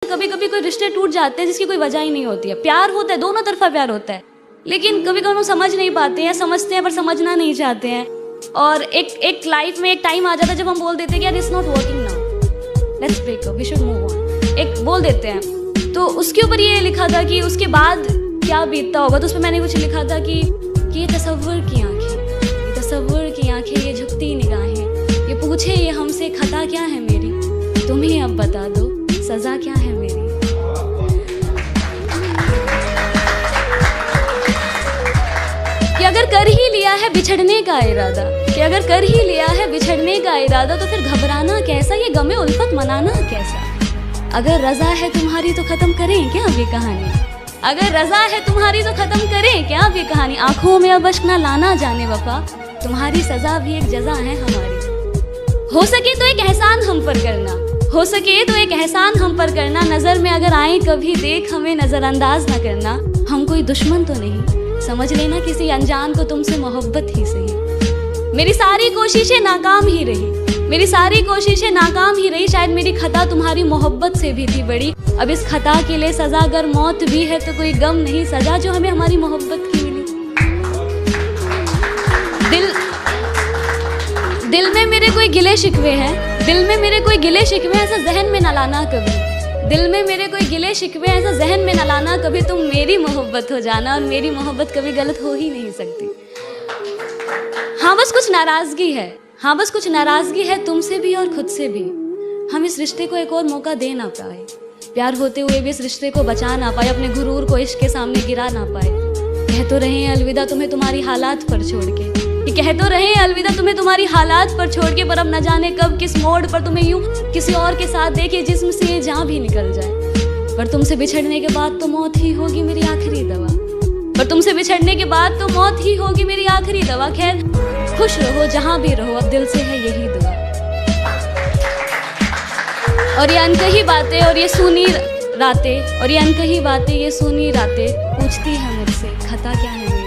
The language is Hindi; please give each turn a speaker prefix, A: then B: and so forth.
A: कभी कभी कोई रिश्ते टूट जाते हैं जिसकी कोई वजह ही नहीं होती है। प्यार होता है, दोनों तरफा प्यार होता है, लेकिन कभी कभी हम समझ नहीं पाते हैं, समझते हैं पर समझना नहीं चाहते हैं। और एक लाइफ में एक टाइम आ जाता है जब हम बोल देते हैं कि यार it's not working now, let's break up, we should move on, एक बोल देते हैं। तो उसके ऊपर ये लिखा था कि उसके बाद क्या बीतता होगा। तो उस पर मैंने कुछ लिखा था कि ये तसव्वुर की आंखें, ये तसव्वुर की आंखें, ये झुकती निगाहें, ये पूछे ये हमसे खता क्या है मेरी, तुम ही अब बता दो सजा क्या है मेरी। कि अगर कर ही लिया है बिछड़ने का इरादा, कि अगर कर ही लिया है बिछड़ने का इरादा, तो फिर घबराना कैसा, ये गमे उल्फत मनाना कैसा। अगर रजा है तुम्हारी तो खत्म करें क्या अब ये कहानी, अगर रजा है तुम्हारी तो खत्म करें क्या अब ये कहानी। आंखों में अब अश्क ना लाना जाने वफा, तुम्हारी सजा भी एक जजा है हमारी। हो सके तो एक एहसान हम पर करना, हो सके तो एक एहसान हम पर करना, नजर में अगर आए कभी देख हमें नजरअंदाज ना करना। हम कोई दुश्मन तो नहीं, समझ लेना किसी अनजान को तुमसे मोहब्बत ही सही। मेरी सारी कोशिशें नाकाम ही रही, मेरी सारी कोशिशें नाकाम ही रही, शायद मेरी खता तुम्हारी मोहब्बत से भी थी बड़ी। अब इस खता के लिए सजा अगर मौत भी है तो कोई गम नहीं, सजा जो हमें हमारी मोहब्बत की मिली। दिल में मेरे कोई गिले शिकवे हैं, दिल में मेरे कोई गिले शिकवे, ऐसा जहन में न लाना कभी, दिल में मेरे कोई गिले शिकवे, ऐसा जहन में न लाना कभी। तुम मेरी मोहब्बत हो जाना, और मेरी मोहब्बत कभी गलत हो ही नहीं सकती। हाँ बस कुछ नाराजगी है, हाँ बस कुछ नाराजगी है तुमसे भी और खुद से भी। हम इस रिश्ते को एक और मौका दे ना पाए, प्यार होते हुए भी इस रिश्ते को बचा ना पाए, अपने गुरूर को इश्क के सामने गिरा ना पाए। कह तो रहे हैं अलविदा तुम्हें तुम्हारी हालात पर छोड़ के, कह तो रहे हैं अलविदा तुम्हें तुम्हारी हालात पर छोड़ के, पर अब न जाने कब किस मोड़ पर तुम्हें यूं किसी और के साथ देखे जिस्म से ये जान भी निकल जाए। पर तुमसे बिछड़ने के बाद तो मौत ही होगी मेरी आखिरी दवा, पर तुमसे बिछड़ने के बाद तो मौत ही होगी मेरी आखिरी दवा। खैर खुश रहो जहां भी रहो, अब दिल से है यही दुआ। और ये अनकही बातें और ये सुनी रातें, और ये अनकही बातें ये सुनी रातें, पूछती है मुझसे खता क्या है।